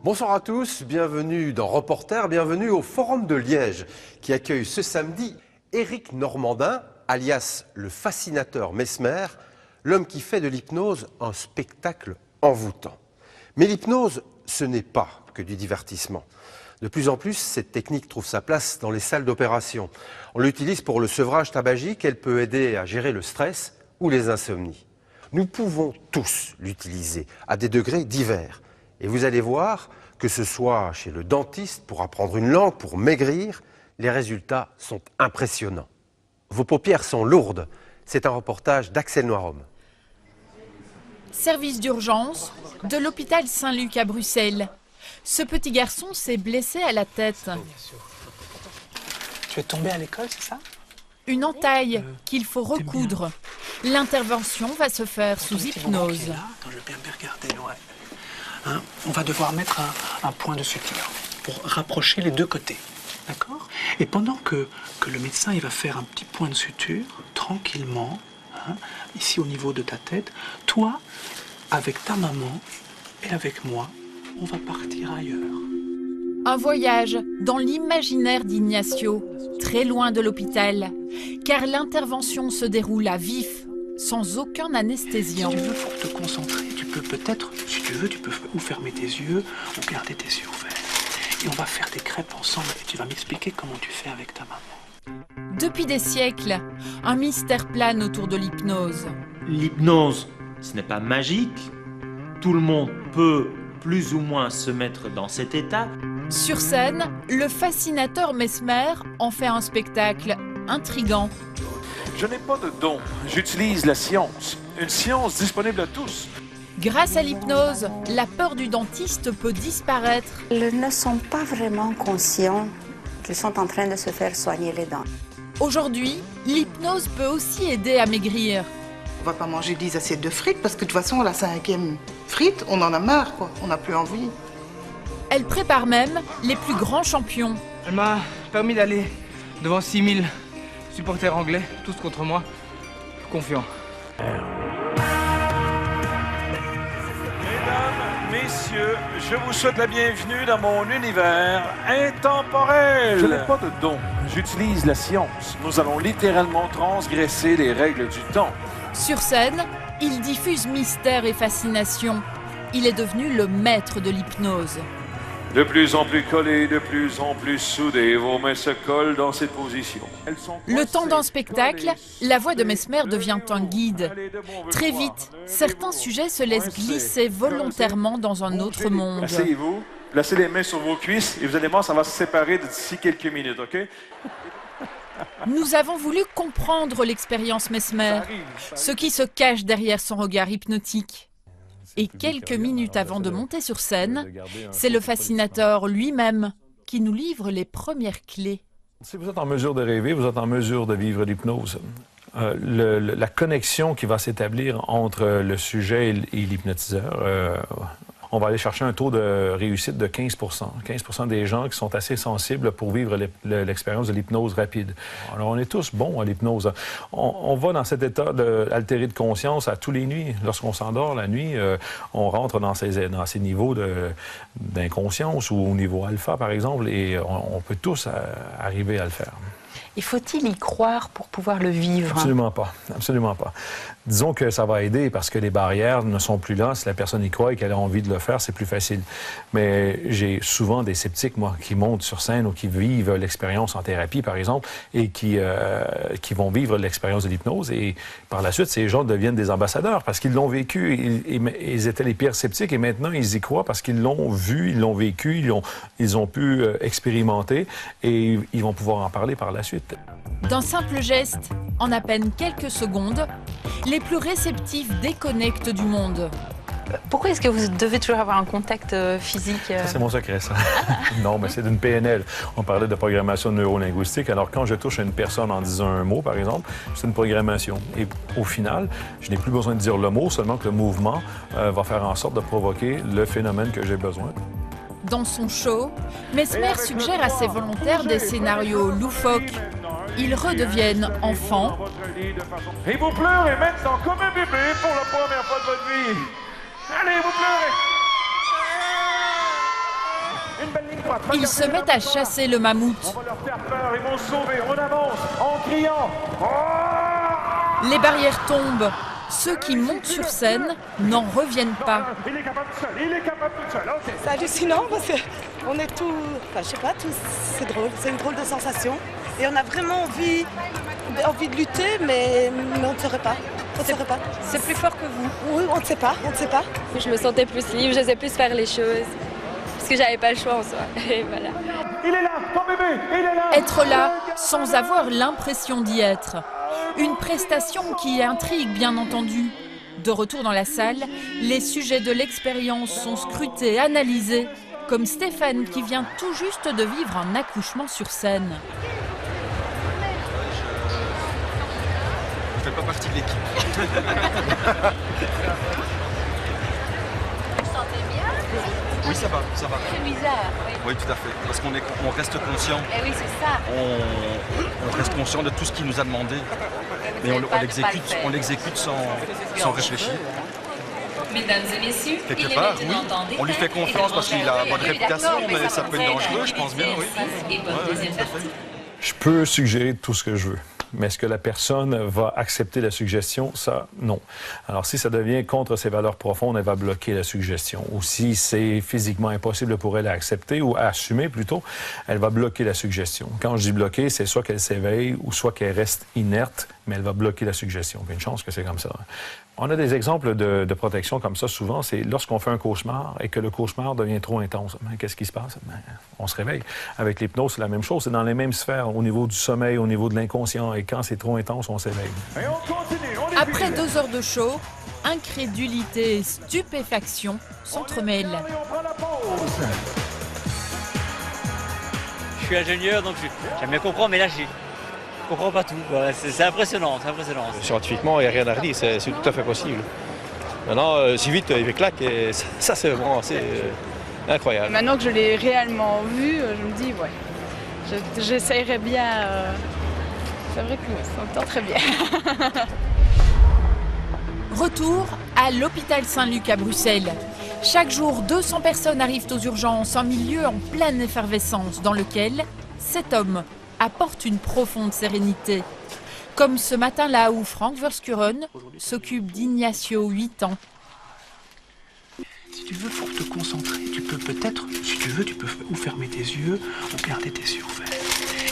Bonsoir à tous, bienvenue dans Reporter, bienvenue au Forum de Liège qui accueille ce samedi Éric Normandin, alias le fascinateur Mesmer, l'homme qui fait de l'hypnose un spectacle envoûtant. Mais l'hypnose, ce n'est pas que du divertissement. De plus en plus, cette technique trouve sa place dans les salles d'opération. On l'utilise pour le sevrage tabagique, elle peut aider à gérer le stress ou les insomnies. Nous pouvons tous l'utiliser à des degrés divers. Et vous allez voir, que ce soit chez le dentiste pour apprendre une langue, pour maigrir, les résultats sont impressionnants. Vos paupières sont lourdes. C'est un reportage d'Axel Noirom. Service d'urgence de l'hôpital Saint-Luc à Bruxelles. Ce petit garçon s'est blessé à la tête. Tu es tombé à l'école, c'est ça? Une entaille qu'il faut recoudre. L'intervention va se faire sous hypnose. Attends, je vais bien regarder, ouais. Hein, on va devoir mettre un point de suture pour rapprocher les deux côtés, d'accord? Et pendant que le médecin il va faire un petit point de suture, tranquillement, hein, ici au niveau de ta tête, toi, avec ta maman et avec moi, on va partir ailleurs. Un voyage dans l'imaginaire d'Ignacio, très loin de l'hôpital, car l'intervention se déroule à vif, sans aucun anesthésiant. Si tu veux, faut te concentrer. Tu peux peut-être, si tu veux, tu peux ou fermer tes yeux ou garder tes yeux ouverts. Et on va faire des crêpes ensemble et tu vas m'expliquer comment tu fais avec ta maman. Depuis des siècles, un mystère plane autour de l'hypnose. L'hypnose, ce n'est pas magique. Tout le monde peut plus ou moins se mettre dans cet état. Sur scène, le fascinateur Mesmer en fait un spectacle intrigant. Je n'ai pas de don, j'utilise la science. Une science disponible à tous. Grâce à l'hypnose, la peur du dentiste peut disparaître. Ils ne sont pas vraiment conscients qu'ils sont en train de se faire soigner les dents. Aujourd'hui, l'hypnose peut aussi aider à maigrir. On va pas manger 10 assiettes de frites parce que de toute façon, la 5e frite, on en a marre, quoi. On n'a plus envie. Elle prépare même les plus grands champions. Elle m'a permis d'aller devant 6000 supporters anglais, tous contre moi, confiants. Mesdames, messieurs, je vous souhaite la bienvenue dans mon univers intemporel. Je n'ai pas de don, j'utilise la science. Nous allons littéralement transgresser les règles du temps. Sur scène, il diffuse mystère et fascination. Il est devenu le maître de l'hypnose. De plus en plus collés, de plus en plus soudés, vos mains se collent dans cette position. Le temps d'un spectacle, la voix de Mesmer devient un guide. Très vite, certains sujets se laissent glisser volontairement dans un autre monde. Asseyez-vous, placez les mains sur vos cuisses et vous allez voir, ça va se séparer d'ici quelques minutes, OK? Nous avons voulu comprendre l'expérience Mesmer, ce qui se cache derrière son regard hypnotique. Et quelques minutes avant de monter sur scène, c'est le fascinateur lui-même qui nous livre les premières clés. Si vous êtes en mesure de rêver, vous êtes en mesure de vivre l'hypnose. La connexion qui va s'établir entre le sujet et l'hypnotiseur, on va aller chercher un taux de réussite de 15 15 des gens qui sont assez sensibles pour vivre l'expérience de l'hypnose rapide. Alors, on est tous bons à l'hypnose. On va dans cet état altéré de conscience à tous les nuits. Lorsqu'on s'endort la nuit, on rentre dans ces niveaux d'inconscience ou au niveau alpha, par exemple, et on peut tous arriver à le faire. Et faut-il y croire pour pouvoir le vivre? Absolument pas. Absolument pas. Disons que ça va aider parce que les barrières ne sont plus là. Si la personne y croit et qu'elle a envie de le faire, c'est plus facile. Mais j'ai souvent des sceptiques, moi, qui montent sur scène ou qui vivent l'expérience en thérapie, par exemple, et qui vont vivre l'expérience de l'hypnose. Et par la suite, ces gens deviennent des ambassadeurs parce qu'ils l'ont vécu. Ils étaient les pires sceptiques et maintenant, ils y croient parce qu'ils l'ont vu, ils l'ont vécu, ils ont pu expérimenter et ils vont pouvoir en parler par la suite. D'un simple geste, en à peine quelques secondes, les plus réceptifs déconnectent du monde. Pourquoi est-ce que vous devez toujours avoir un contact physique? Ça, c'est mon secret, ça. Non, mais c'est d'une PNL. On parlait de programmation neurolinguistique. Alors, quand je touche à une personne en disant un mot, par exemple, c'est une programmation. Et au final, je n'ai plus besoin de dire le mot, seulement que le mouvement va faire en sorte de provoquer le phénomène que j'ai besoin. Dans son show, Mesmer suggère à ses volontaires des scénarios loufoques. Ils redeviennent enfants. Et vous pleurez maintenant comme un bébé pour la première fois de votre vie. Allez, vous pleurez. Une belle ligne droite. Ils se mettent à chasser le mammouth. On va leur faire peur, ils vont se sauver. On avance en criant. Les barrières tombent. Ceux qui montent sur scène n'en reviennent pas. Il est capable tout seul, il est capable tout seul. OK. C'est hallucinant parce qu'on est tous, enfin je sais pas, tous, c'est drôle, c'est une drôle de sensation. Et on a vraiment envie de lutter, mais on ne saurait pas. On ne saurait pas. C'est plus fort que vous. Oui, on ne sait pas, on ne sait pas. Je me sentais plus libre, j'osais plus faire les choses. Parce que j'avais pas le choix en soi. Et voilà. Il est là, ton bébé, il est là. Être là sans avoir l'impression d'y être. Une prestation qui intrigue, bien entendu. De retour dans la salle, les sujets de l'expérience sont scrutés, analysés, comme Stéphane qui vient tout juste de vivre un accouchement sur scène. Je ne fais pas partie de l'équipe. Oui, ça va, ça va. C'est bizarre. Oui, tout à fait. Parce qu'on reste conscient. Eh oui, c'est ça. On reste conscient de tout ce qu'il nous a demandé. Mais on l'exécute sans réfléchir. Mesdames et messieurs, quelque part, oui. On lui fait confiance parce qu'il a bonne réputation, mais ça peut être dangereux, je pense bien, oui. Je peux suggérer tout ce que je veux. Mais est-ce que la personne va accepter la suggestion? Ça, non. Alors, si ça devient contre ses valeurs profondes, elle va bloquer la suggestion. Ou si c'est physiquement impossible pour elle à accepter ou à assumer plutôt, elle va bloquer la suggestion. Quand je dis bloquer, c'est soit qu'elle s'éveille ou soit qu'elle reste inerte, mais elle va bloquer la suggestion. Il y a une chance que c'est comme ça. On a des exemples de protection comme ça souvent. C'est lorsqu'on fait un cauchemar et que le cauchemar devient trop intense. Qu'est-ce qui se passe? On se réveille. Avec l'hypnose, c'est la même chose. C'est dans les mêmes sphères, au niveau du sommeil, au niveau de l'inconscient. Et quand c'est trop intense, on s'éveille. Après 2 heures de show, incrédulité et stupéfaction s'entremêlent. Je suis ingénieur, donc j'aime bien comprendre, mais là, je comprends pas tout. C'est impressionnant, c'est impressionnant. Scientifiquement, il n'y a rien à redire, c'est tout à fait possible. Maintenant, si vite, il fait claque, et ça c'est vraiment assez incroyable. Et maintenant que je l'ai réellement vu, je me dis, ouais, j'essayerais bien. C'est vrai que ça me tente très bien. Retour à l'hôpital Saint-Luc à Bruxelles. Chaque jour, 200 personnes arrivent aux urgences, un milieu en pleine effervescence dans lequel cet homme apporte une profonde sérénité. Comme ce matin-là où Frank Verschuren s'occupe d'Ignacio, 8 ans. Si tu veux, pour te concentrer, tu peux peut-être, si tu veux, tu peux ou fermer tes yeux ou garder tes yeux ouverts.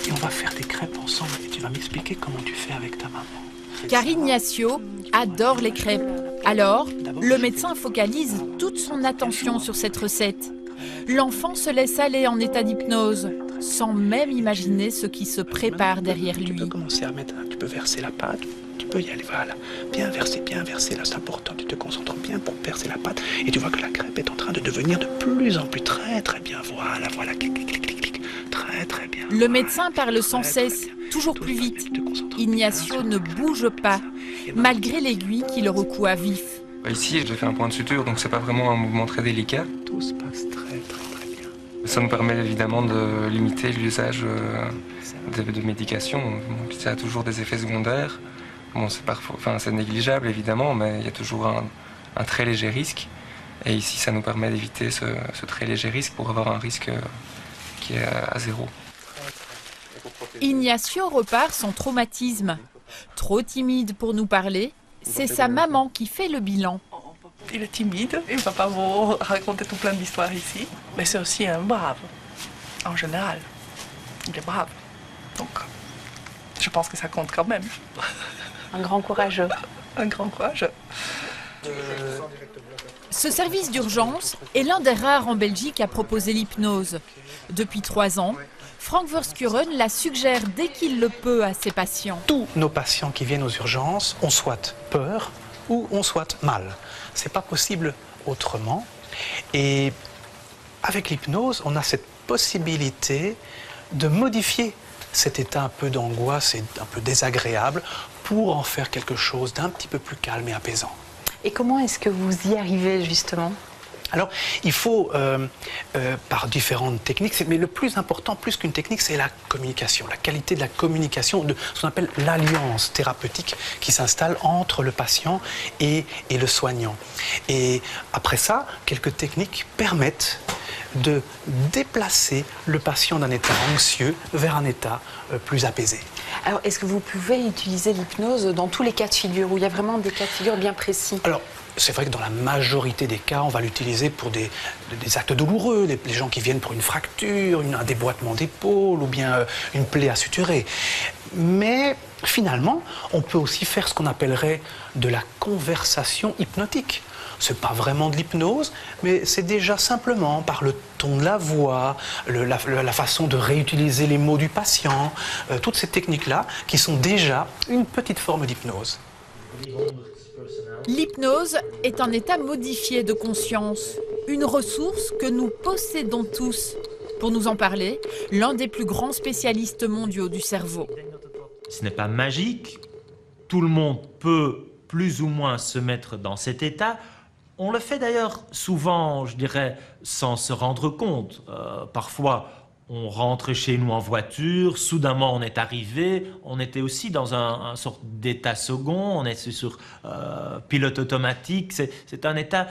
Et on va faire des crêpes ensemble et tu vas m'expliquer comment tu fais avec ta maman. Car Ignacio adore les crêpes. Alors, le médecin focalise toute son attention sur cette recette. L'enfant se laisse aller en état d'hypnose, sans même imaginer ce qui se prépare derrière lui. Tu peux commencer à mettre, tu peux verser la pâte, tu peux y aller, voilà. Bien verser, là c'est important, tu te concentres bien pour percer la pâte. Et tu vois que la crêpe est en train de devenir de plus en plus très bien, voilà, clic, très bien. Le médecin parle sans cesse, toujours plus vite. Ignacio ne bouge pas, malgré l'aiguille qui le recoue à vif. Ici, j'ai fait un point de suture, donc c'est pas vraiment un mouvement très délicat. Tout se passe très bien. Ça nous permet évidemment de limiter l'usage de médications. Ça a toujours des effets secondaires. Bon, c'est négligeable évidemment, mais il y a toujours un très léger risque. Et ici, ça nous permet d'éviter ce très léger risque pour avoir un risque qui est à 0. Ignacio repart sans traumatisme. Trop timide pour nous parler, c'est sa maman qui fait le bilan. Il est timide, il ne va pas vous raconter tout plein d'histoires ici, mais c'est aussi un brave, en général. Il est brave, donc je pense que ça compte quand même. Un grand courageux. Un grand courageux. Ce service d'urgence est l'un des rares en Belgique à proposer l'hypnose. Depuis 3 ans, Frank Verschuren la suggère dès qu'il le peut à ses patients. Tous nos patients qui viennent aux urgences ont soit peur ou ont soit mal. C'est pas possible autrement. Et avec l'hypnose, on a cette possibilité de modifier cet état un peu d'angoisse et un peu désagréable pour en faire quelque chose d'un petit peu plus calme et apaisant. Et comment est-ce que vous y arrivez justement? Alors, il faut, par différentes techniques, mais le plus important, plus qu'une technique, c'est la communication, la qualité de la communication, de ce qu'on appelle l'alliance thérapeutique qui s'installe entre le patient et le soignant. Et après ça, quelques techniques permettent de déplacer le patient d'un état anxieux vers un état plus apaisé. Alors, est-ce que vous pouvez utiliser l'hypnose dans tous les cas de figure, où il y a vraiment des cas de figure bien précis? Alors, c'est vrai que dans la majorité des cas, on va l'utiliser pour des actes douloureux, les gens qui viennent pour une fracture, un déboîtement d'épaule ou bien une plaie à suturer. Mais finalement, on peut aussi faire ce qu'on appellerait de la conversation hypnotique. C'est pas vraiment de l'hypnose, mais c'est déjà simplement par le ton de la voix, la façon de réutiliser les mots du patient, toutes ces techniques-là qui sont déjà une petite forme d'hypnose. L'hypnose est un état modifié de conscience, une ressource que nous possédons tous. Pour nous en parler, l'un des plus grands spécialistes mondiaux du cerveau. Ce n'est pas magique, tout le monde peut plus ou moins se mettre dans cet état. On le fait d'ailleurs souvent, je dirais, sans se rendre compte. Parfois, on rentre chez nous en voiture, soudainement on est arrivé, on était aussi dans un sorte d'état second, on est sur pilote automatique. C'est un état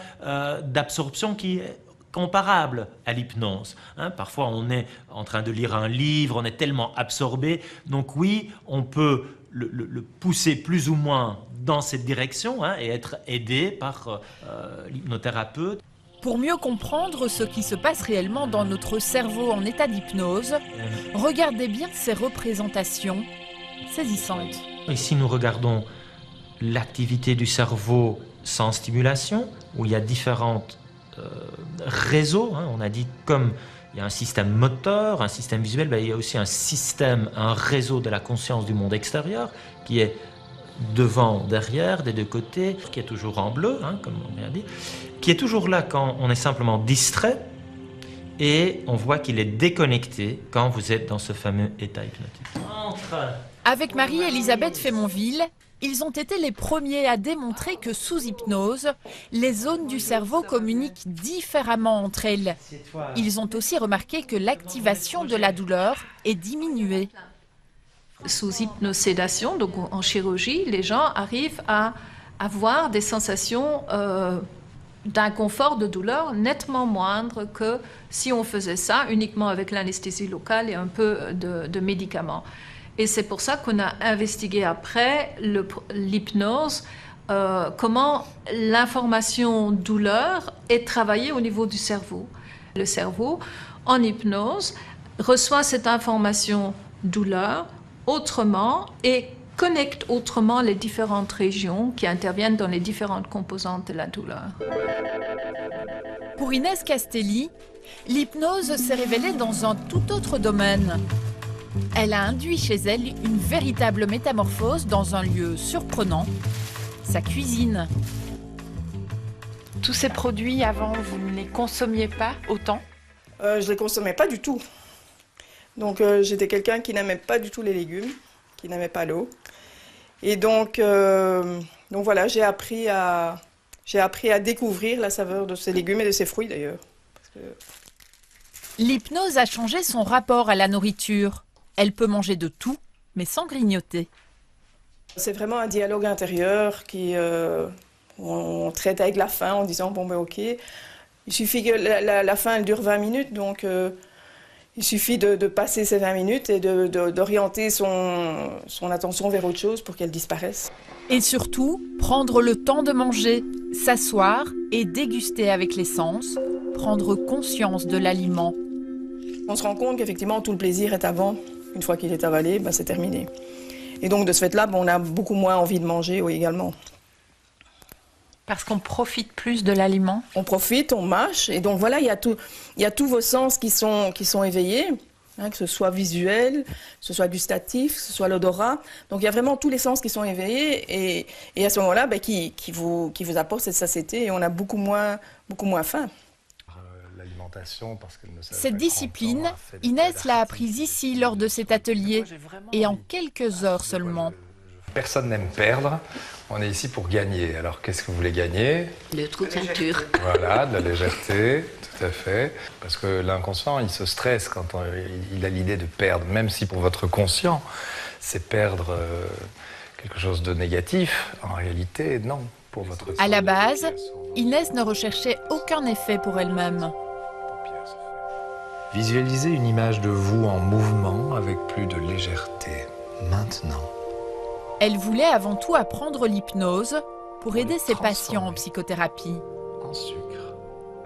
d'absorption qui est comparable à l'hypnose. Parfois on est en train de lire un livre, on est tellement absorbé. Donc oui, on peut le pousser plus ou moins dans cette direction et être aidé par l'hypnothérapeute. Pour mieux comprendre ce qui se passe réellement dans notre cerveau en état d'hypnose, regardez bien ces représentations saisissantes. Ici, nous regardons l'activité du cerveau sans stimulation, où il y a différents réseaux. On a dit comme il y a un système moteur, un système visuel, il y a aussi un réseau de la conscience du monde extérieur qui est devant, derrière, des deux côtés, qui est toujours en bleu, comme on vient de dire, qui est toujours là quand on est simplement distrait, et on voit qu'il est déconnecté quand vous êtes dans ce fameux état hypnotique. Avec Marie-Elisabeth Fémonville, ils ont été les premiers à démontrer que sous hypnose, les zones du cerveau communiquent différemment entre elles. Ils ont aussi remarqué que l'activation de la douleur est diminuée. Sous hypnosédation, donc en chirurgie, les gens arrivent à avoir des sensations d'inconfort, de douleur nettement moindres que si on faisait ça uniquement avec l'anesthésie locale et un peu de médicaments. Et c'est pour ça qu'on a investigué après l'hypnose, comment l'information douleur est travaillée au niveau du cerveau. Le cerveau, en hypnose, reçoit cette information douleur autrement et connecte autrement les différentes régions qui interviennent dans les différentes composantes de la douleur. Pour Inès Castelli, l'hypnose s'est révélée dans un tout autre domaine. Elle a induit chez elle une véritable métamorphose dans un lieu surprenant, sa cuisine. Tous ces produits, avant, vous ne les consommiez pas autant? Je ne les consommais pas du tout. Donc j'étais quelqu'un qui n'aimait pas du tout les légumes, qui n'aimait pas l'eau. Et donc voilà, j'ai appris à découvrir la saveur de ces légumes et de ces fruits d'ailleurs. L'hypnose a changé son rapport à la nourriture. Elle peut manger de tout, mais sans grignoter. C'est vraiment un dialogue intérieur qui on traite avec la faim en disant bon ben ok, il suffit que la faim elle dure 20 minutes donc il suffit de passer ces 20 minutes et d'orienter son attention vers autre chose pour qu'elle disparaisse. Et surtout, prendre le temps de manger, s'asseoir et déguster avec les sens, prendre conscience de l'aliment. On se rend compte qu'effectivement tout le plaisir est avant. Une fois qu'il est avalé, c'est terminé. Et donc de ce fait-là, on a beaucoup moins envie de manger également. Parce qu'on profite plus de l'aliment? On profite, on mâche, et donc voilà, il y a tous vos sens qui sont éveillés, que ce soit visuel, que ce soit gustatif, que ce soit l'odorat. Donc il y a vraiment tous les sens qui sont éveillés, et à ce moment-là, qui vous apportent cette satiété, et on a beaucoup moins faim. Cette discipline, Inès l'a apprise ici lors de cet atelier, et en quelques heures seulement. Personne n'aime perdre. On est ici pour gagner. Alors, qu'est-ce que vous voulez gagner? Le trou de ceinture. Voilà, de la légèreté, tout à fait. Parce que l'inconscient, il se stresse quand il a l'idée de perdre. Même si pour votre conscient, c'est perdre quelque chose de négatif. En réalité, non. Pour votre À la base, Inès ne recherchait aucun effet pour elle-même. Visualisez une image de vous en mouvement avec plus de légèreté. Maintenant. Elle voulait avant tout apprendre l'hypnose pour aider ses patients en psychothérapie.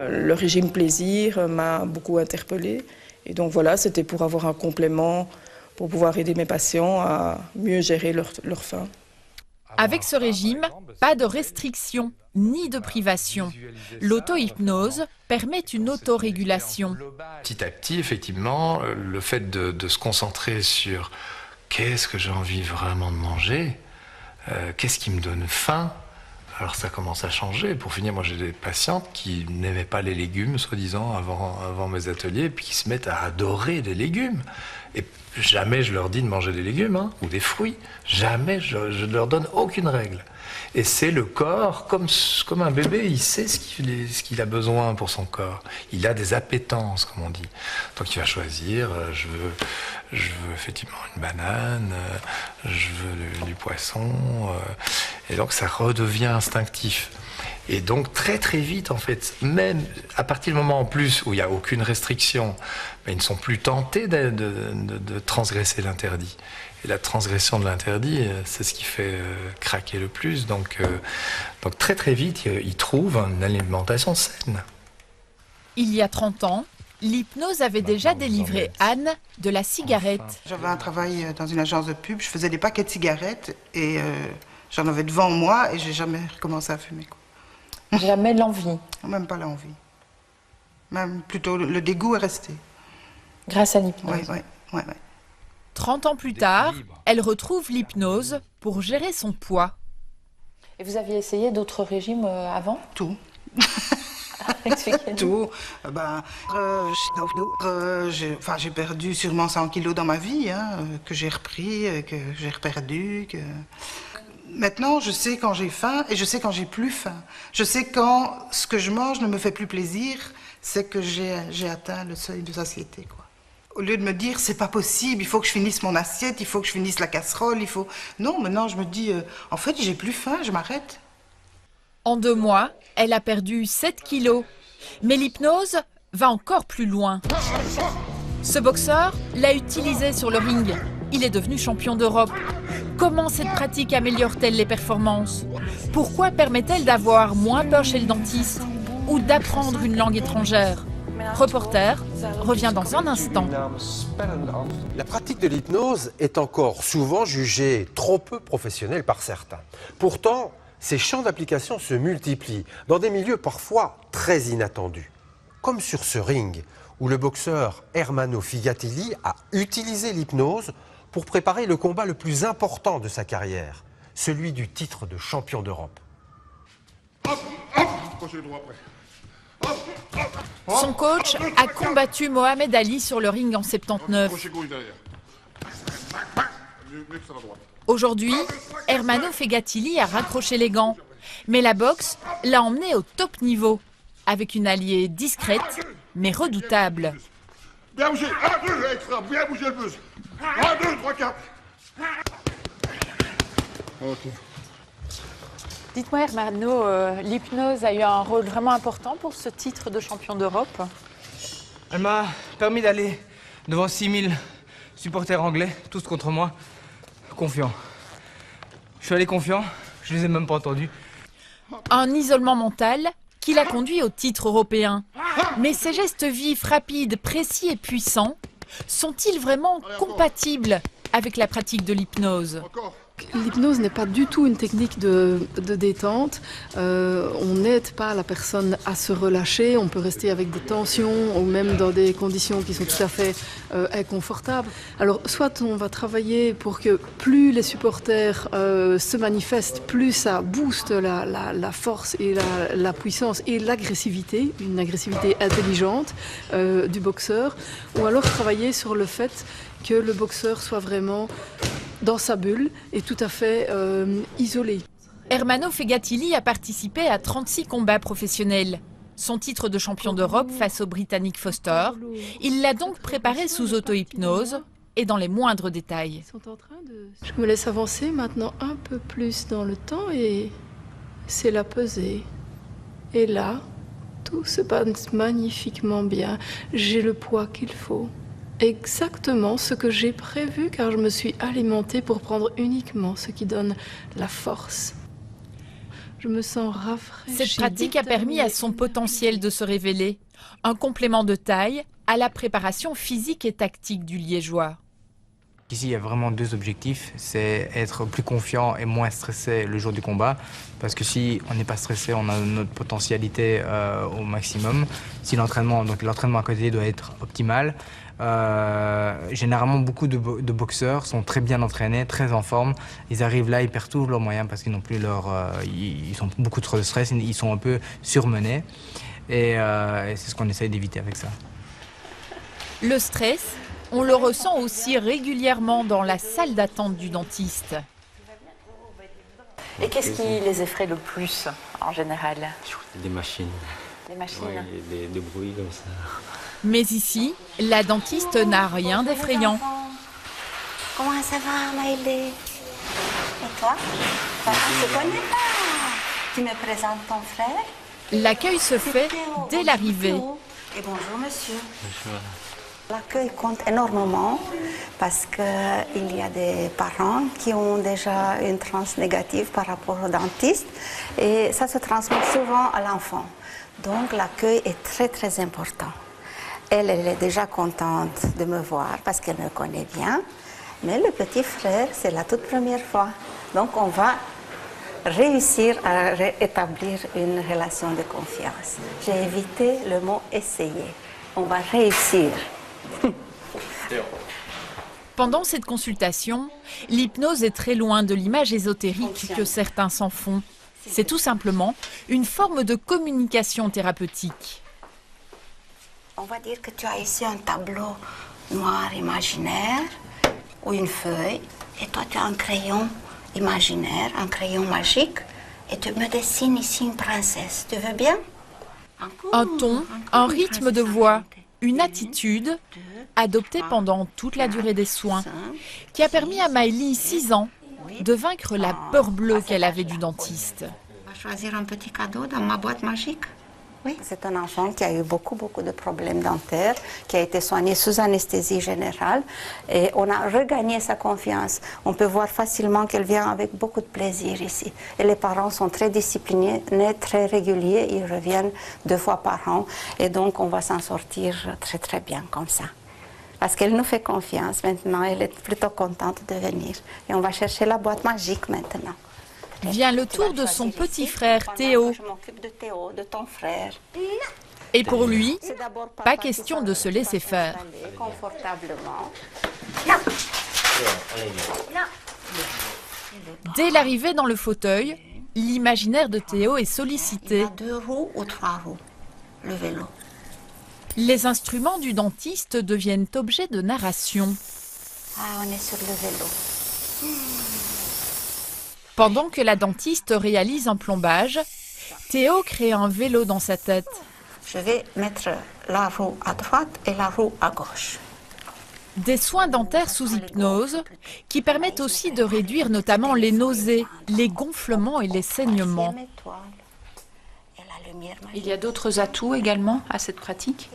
Le régime plaisir m'a beaucoup interpellée. Et donc voilà, c'était pour avoir un complément, pour pouvoir aider mes patients à mieux gérer leur faim. Avec ce régime, pas de restriction ni de privation. L'auto-hypnose permet une autorégulation. Petit à petit, effectivement, le fait de se concentrer sur qu'est-ce que j'ai envie vraiment de manger, qu'est-ce qui me donne faim, alors ça commence à changer. Pour finir, moi j'ai des patientes qui n'aimaient pas les légumes, soi-disant, avant mes ateliers, puis qui se mettent à adorer les légumes. Et jamais je leur dis de manger des légumes, hein, ou des fruits. Jamais, je ne leur donne aucune règle. Et c'est le corps, comme un bébé, il sait ce qu'il a besoin pour son corps. Il a des appétences, comme on dit. Donc il va choisir, je veux effectivement une banane, je veux du poisson. Et donc ça redevient instinctif. Et donc très très vite, en fait, même à partir du moment en plus où il n'y a aucune restriction, ils ne sont plus tentés de transgresser l'interdit. Et la transgression de l'interdit, c'est ce qui fait craquer le plus. Donc très très vite, ils trouvent une alimentation saine. Il y a 30 ans, l'hypnose avait déjà délivré Anne de la cigarette. J'avais un travail dans une agence de pub, je faisais des paquets de cigarettes et j'en avais devant moi et j'ai jamais recommencé à fumer, quoi. Jamais l'envie? Même pas l'envie. Même plutôt le dégoût est resté. Grâce à l'hypnose? Oui. 30 ans plus tard, elle retrouve l'hypnose pour gérer son poids. Et vous aviez essayé d'autres régimes avant? Tout. Expliquez-nous. Tout. J'ai perdu sûrement 100 kilos dans ma vie, hein, que j'ai repris, que j'ai reperdu. Maintenant, je sais quand j'ai faim et je sais quand j'ai plus faim. Je sais quand ce que je mange ne me fait plus plaisir, c'est que j'ai atteint le seuil de satiété, quoi. Au lieu de me dire, c'est pas possible, il faut que je finisse mon assiette, il faut que je finisse la casserole, il faut... Non, maintenant je me dis, en fait, j'ai plus faim, je m'arrête. En 2 mois, elle a perdu 7 kilos. Mais l'hypnose va encore plus loin. Ce boxeur l'a utilisé sur le ring. Il est devenu champion d'Europe. Comment cette pratique améliore-t-elle les performances? Pourquoi permet-elle d'avoir moins peur chez le dentiste ou d'apprendre une langue étrangère? Reporter revient dans un instant. La pratique de l'hypnose est encore souvent jugée trop peu professionnelle par certains. Pourtant, ces champs d'application se multiplient dans des milieux parfois très inattendus. Comme sur ce ring, où le boxeur Ermanno Figatelli a utilisé l'hypnose pour préparer le combat le plus important de sa carrière, celui du titre de champion d'Europe. Son coach a combattu Mohamed Ali sur le ring en 79. Aujourd'hui, Ermanno Figatelli a raccroché les gants. Mais la boxe l'a emmené au top niveau, avec une alliée discrète mais redoutable. Bien bouger, 1, 2, extra, bien bouger le buzz. 1, 2, 3, 4. Ok. Dites-moi, Ermanno, l'hypnose a eu un rôle vraiment important pour ce titre de champion d'Europe? Elle m'a permis d'aller devant 6000 supporters anglais, tous contre moi, confiant. Je suis allé confiant, je les ai même pas entendus. Un isolement mental qui l'a conduit au titre européen. Mais ces gestes vifs, rapides, précis et puissants sont-ils vraiment compatibles avec la pratique de l'hypnose? L'hypnose n'est pas du tout une technique de détente. On n'aide pas la personne à se relâcher. On peut rester avec des tensions ou même dans des conditions qui sont tout à fait inconfortables. Alors, soit on va travailler pour que plus les supporters se manifestent, plus ça booste la force et la puissance et l'agressivité, une agressivité intelligente du boxeur. Ou alors travailler sur le fait que le boxeur soit vraiment dans sa bulle et tout à fait isolé. Ermanno Fegatili a participé à 36 combats professionnels. Son titre de champion d'Europe face au Britannique Foster, il l'a donc préparé sous auto-hypnose et dans les moindres détails. Je me laisse avancer maintenant un peu plus dans le temps et c'est la pesée. Et là, tout se passe magnifiquement bien. J'ai le poids qu'il faut. Exactement ce que j'ai prévu car je me suis alimentée pour prendre uniquement ce qui donne la force. Je me sens rafraîchie. Cette pratique a permis à son potentiel de se révéler. Un complément de taille à la préparation physique et tactique du Liégeois. Ici, il y a vraiment deux objectifs. C'est être plus confiant et moins stressé le jour du combat. Parce que si on n'est pas stressé, on a notre potentialité au maximum. Si l'entraînement à côté doit être optimal. Généralement, beaucoup de boxeurs sont très bien entraînés, très en forme. Ils arrivent là, ils perdent tous leurs moyens parce qu'ils n'ont plus ils ont beaucoup trop de stress, ils sont un peu surmenés. Et c'est ce qu'on essaye d'éviter avec ça. Le stress, on le ressent aussi régulièrement dans la salle d'attente du dentiste. Et qu'est-ce qui les effraie le plus en général? Des machines. Les machines. Ouais, des bruits comme ça. Mais ici, la dentiste n'a rien d'effrayant. Comment ça va, Maïlé? Et toi? Ça va, je ne connais pas. Tu me présentes ton frère? L'accueil se fait dès l'arrivée. Et bonjour, monsieur. Bonjour. L'accueil compte énormément parce qu'il y a des parents qui ont déjà une transe négative par rapport au dentiste et ça se transmet souvent à l'enfant. Donc l'accueil est très très important. Elle est déjà contente de me voir parce qu'elle me connaît bien, mais le petit frère, c'est la toute première fois. Donc on va réussir à rétablir une relation de confiance. J'ai évité le mot « essayer ». On va réussir. Pendant cette consultation, l'hypnose est très loin de l'image ésotérique que certains s'en font. C'est tout simplement une forme de communication thérapeutique. On va dire que tu as ici un tableau noir imaginaire ou une feuille et toi tu as un crayon imaginaire, un crayon magique et tu me dessines ici une princesse. Tu veux bien? Un ton, un rythme de voix, une attitude adoptée pendant toute la durée des soins qui a permis à Maëlie, 6 ans, de vaincre la peur bleue qu'elle avait du dentiste. On va choisir un petit cadeau dans ma boîte magique. Oui, c'est un enfant qui a eu beaucoup de problèmes dentaires, qui a été soigné sous anesthésie générale et on a regagné sa confiance. On peut voir facilement qu'elle vient avec beaucoup de plaisir ici. Et les parents sont très disciplinés, très réguliers, ils reviennent 2 fois par an et donc on va s'en sortir très bien comme ça. Parce qu'elle nous fait confiance maintenant, elle est plutôt contente de venir. Et on va chercher la boîte magique maintenant. Vient le tour de son petit frère Théo. Je m'occupe de Théo, de ton frère. Et pour lui, pas question de se laisser faire. Confortablement. Dès l'arrivée dans le fauteuil, l'imaginaire de Théo est sollicité. 2 roues ou 3 roues, le vélo. Les instruments du dentiste deviennent objets de narration. Ah, on est sur le vélo. Pendant que la dentiste réalise un plombage, Théo crée un vélo dans sa tête. Je vais mettre la roue à droite et la roue à gauche. Des soins dentaires sous hypnose qui permettent aussi de réduire notamment les nausées, les gonflements et les saignements. Il y a d'autres atouts également à cette pratique?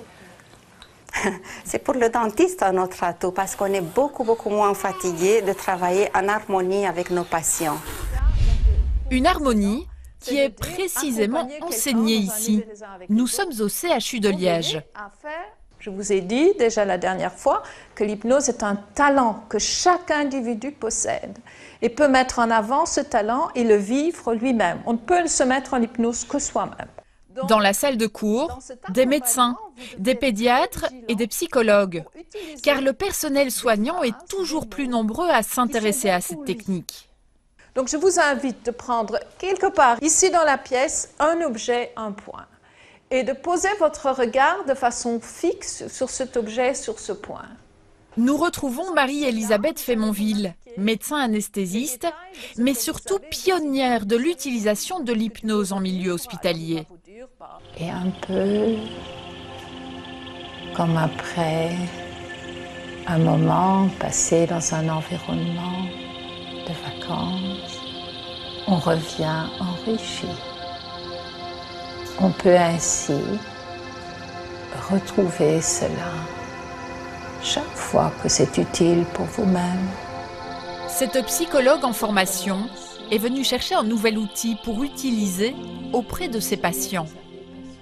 C'est pour le dentiste un autre atout parce qu'on est beaucoup moins fatigué de travailler en harmonie avec nos patients. Une harmonie qui est précisément enseignée ici. Nous sommes au CHU de Liège. Je vous ai dit déjà la dernière fois que l'hypnose est un talent que chaque individu possède et peut mettre en avant ce talent et le vivre lui-même. On ne peut se mettre en hypnose que soi-même. Dans la salle de cours, des médecins, des pédiatres et des psychologues, car le personnel soignant est toujours plus nombreux à s'intéresser à cette technique. Donc je vous invite de prendre quelque part ici dans la pièce un objet, un point, et de poser votre regard de façon fixe sur cet objet, sur ce point. Nous retrouvons Marie-Elisabeth Fémonville, médecin anesthésiste, mais surtout pionnière de l'utilisation de l'hypnose en milieu hospitalier. Et un peu comme après un moment passé dans un environnement de vacances, on revient enrichi. On peut ainsi retrouver cela chaque fois que c'est utile pour vous-même. Cette psychologue en formation est venue chercher un nouvel outil pour utiliser auprès de ses patients.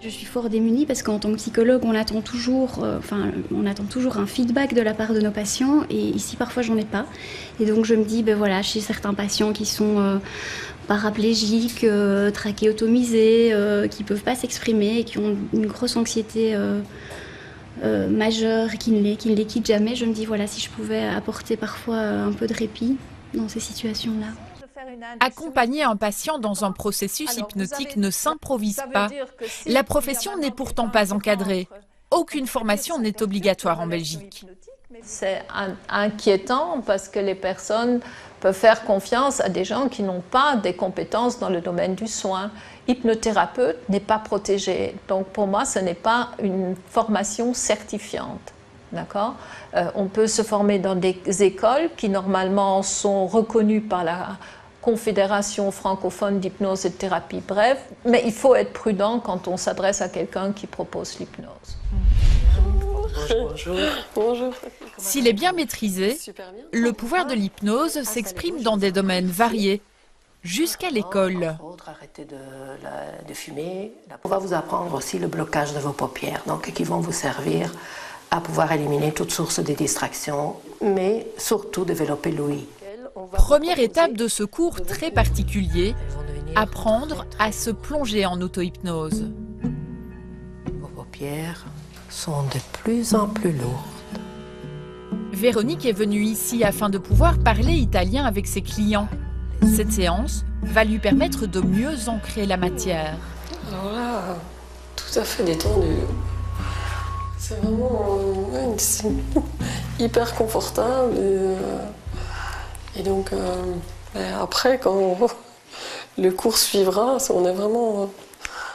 Je suis fort démunie parce qu'en tant que psychologue, on attend toujours un feedback de la part de nos patients et ici parfois j'en ai pas. Et donc je me dis, ben voilà, chez certains patients qui sont paraplégiques, trachéotomisés, qui peuvent pas s'exprimer et qui ont une grosse anxiété majeure, qui ne les quittent jamais, je me dis voilà, si je pouvais apporter parfois un peu de répit dans ces situations-là. Accompagner un patient dans un processus hypnotique ne s'improvise pas. La profession n'est pourtant pas encadrée. Aucune formation n'est obligatoire en Belgique. C'est inquiétant parce que les personnes peuvent faire confiance à des gens qui n'ont pas des compétences dans le domaine du soin. Hypnothérapeute n'est pas protégé. Donc pour moi, ce n'est pas une formation certifiante. D'accord ? On peut se former dans des écoles qui normalement sont reconnues par la Confédération francophone d'hypnose et de thérapie brève, mais il faut être prudent quand on s'adresse à quelqu'un qui propose l'hypnose. Bonjour. Bonjour. S'il est bien maîtrisé, le pouvoir de l'hypnose s'exprime dans des domaines variés, jusqu'à l'école. Arrêtez de fumer. On va vous apprendre aussi le blocage de vos paupières, donc qui vont vous servir à pouvoir éliminer toute source de distraction, mais surtout développer l'ouïe. Première étape de ce cours très particulier, apprendre à se plonger en auto-hypnose. Vos paupières sont de plus en plus lourdes. Véronique est venue ici afin de pouvoir parler italien avec ses clients. Cette séance va lui permettre de mieux ancrer la matière. Alors là, tout à fait détendu. C'est vraiment hyper confortable. Et donc, après, quand le cours suivra, on est vraiment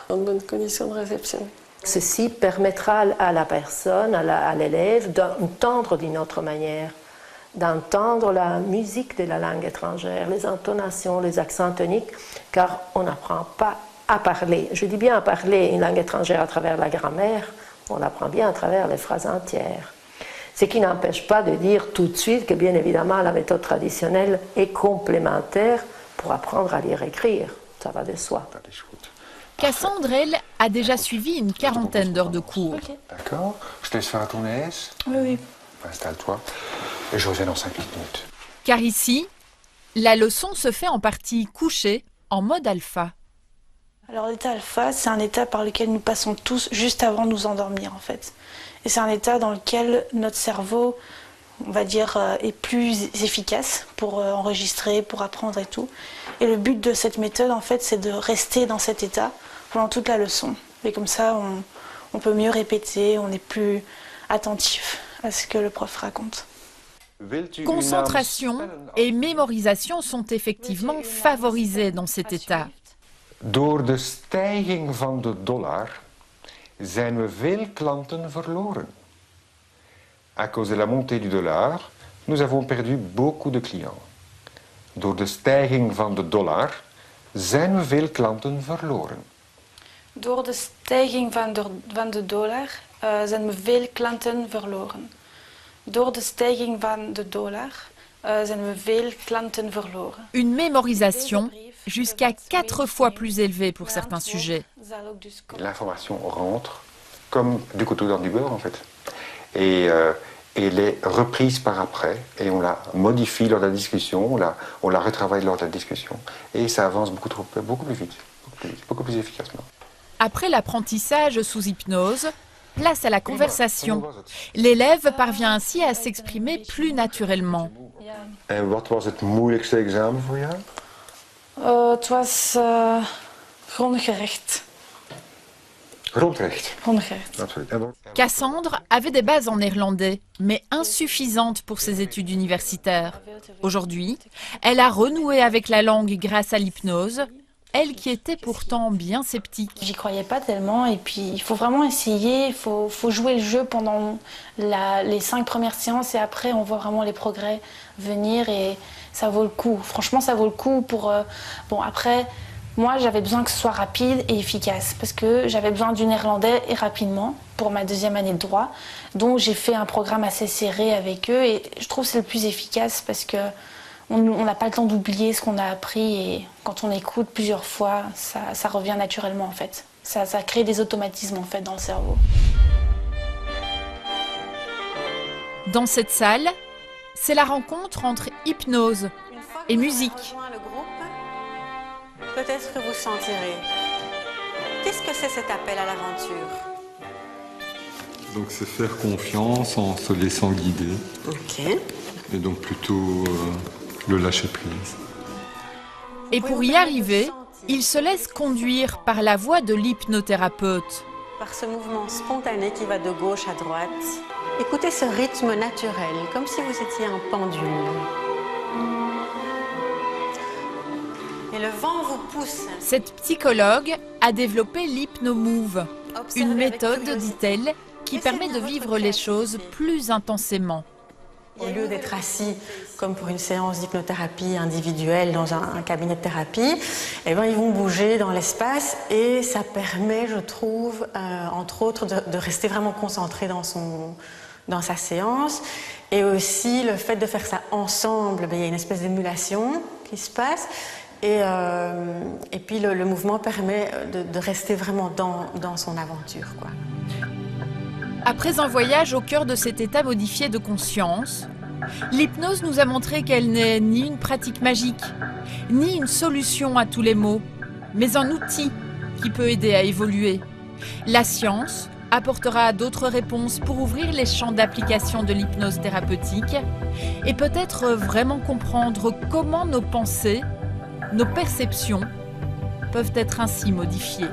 en bonne condition de réception. Ceci permettra à la personne, à l'élève, d'entendre d'une autre manière, d'entendre la musique de la langue étrangère, les intonations, les accents toniques, car on n'apprend pas à parler. Je dis bien à parler une langue étrangère à travers la grammaire, on l'apprend bien à travers les phrases entières. Ce qui n'empêche pas de dire tout de suite que, bien évidemment, la méthode traditionnelle est complémentaire pour apprendre à lire et écrire. Ça va de soi. Cassandre, elle, a déjà suivi une quarantaine d'heures de cours. D'accord. Je te laisse faire à ton aise. Oui. Installe-toi. Et je reviens dans 5 minutes. Car ici, la leçon se fait en partie couchée, en mode alpha. Alors l'état alpha, c'est un état par lequel nous passons tous juste avant de nous endormir, en fait. Et c'est un état dans lequel notre cerveau, on va dire, est plus efficace pour enregistrer, pour apprendre et tout. Et le but de cette méthode, en fait, c'est de rester dans cet état pendant toute la leçon. Et comme ça, on peut mieux répéter, on est plus attentif à ce que le prof raconte. Concentration et mémorisation sont effectivement favorisées dans cet état. Door de stijging van de dollar zijn we veel klanten verloren. À cause de la montée du dollar, nous avons perdu beaucoup de clients. Door de stijging van de dollar zijn we veel klanten verloren. Door de stijging van de dollar zijn we veel klanten verloren. Door de stijging van de dollar zijn we veel klanten verloren. Une mémorisation jusqu'à 4 fois plus élevée pour certains sujets. L'information rentre comme du couteau dans du beurre, en fait. Et elle est reprise par après, et on la modifie lors de la discussion, on la retravaille lors de la discussion, et ça avance beaucoup plus vite, beaucoup plus efficacement. Après l'apprentissage sous hypnose, place à la conversation. L'élève parvient ainsi à s'exprimer plus naturellement. En wat was het moeilijkste examen voor jou? Het was grondgerecht. Grondrecht. Grondrecht. Absoluut. Cassandre avait des bases en néerlandais, mais insuffisantes pour ses études universitaires. Aujourd'hui, elle a renoué avec la langue grâce à l'hypnose, elle qui était pourtant bien sceptique. J'y croyais pas tellement et puis il faut vraiment essayer, il faut jouer le jeu pendant les 5 premières séances et après on voit vraiment les progrès venir et ça vaut le coup. Franchement ça vaut le coup pour... Bon après, moi j'avais besoin que ce soit rapide et efficace parce que j'avais besoin du néerlandais et rapidement pour ma 2e année de droit. Donc j'ai fait un programme assez serré avec eux et je trouve que c'est le plus efficace parce que on n'a pas le temps d'oublier ce qu'on a appris et quand on écoute plusieurs fois, ça revient naturellement en fait. Ça crée des automatismes en fait dans le cerveau. Dans cette salle, c'est la rencontre entre hypnose et musique. Peut-être que vous sentirez. Qu'est-ce que c'est cet appel à l'aventure? Donc c'est faire confiance en se laissant guider. Ok. Et donc plutôt le lâcher prise. Et pour y arriver, il se laisse conduire par la voix de l'hypnothérapeute. Par ce mouvement spontané qui va de gauche à droite, écoutez ce rythme naturel, comme si vous étiez un pendule. Et le vent vous pousse. Cette psychologue a développé l'hypnomove, une méthode, dit-elle, qui permet de vivre les choses plus intensément. Au lieu d'être assis comme pour une séance d'hypnothérapie individuelle dans un cabinet de thérapie, eh ben, ils vont bouger dans l'espace et ça permet, je trouve, entre autres, de rester vraiment concentré dans sa séance. Et aussi, le fait de faire ça ensemble, ben, il y a une espèce d'émulation qui se passe. Et puis, le mouvement permet de rester vraiment dans son aventure, quoi. Après un voyage au cœur de cet état modifié de conscience, l'hypnose nous a montré qu'elle n'est ni une pratique magique, ni une solution à tous les maux, mais un outil qui peut aider à évoluer. La science apportera d'autres réponses pour ouvrir les champs d'application de l'hypnose thérapeutique et peut-être vraiment comprendre comment nos pensées, nos perceptions peuvent être ainsi modifiées.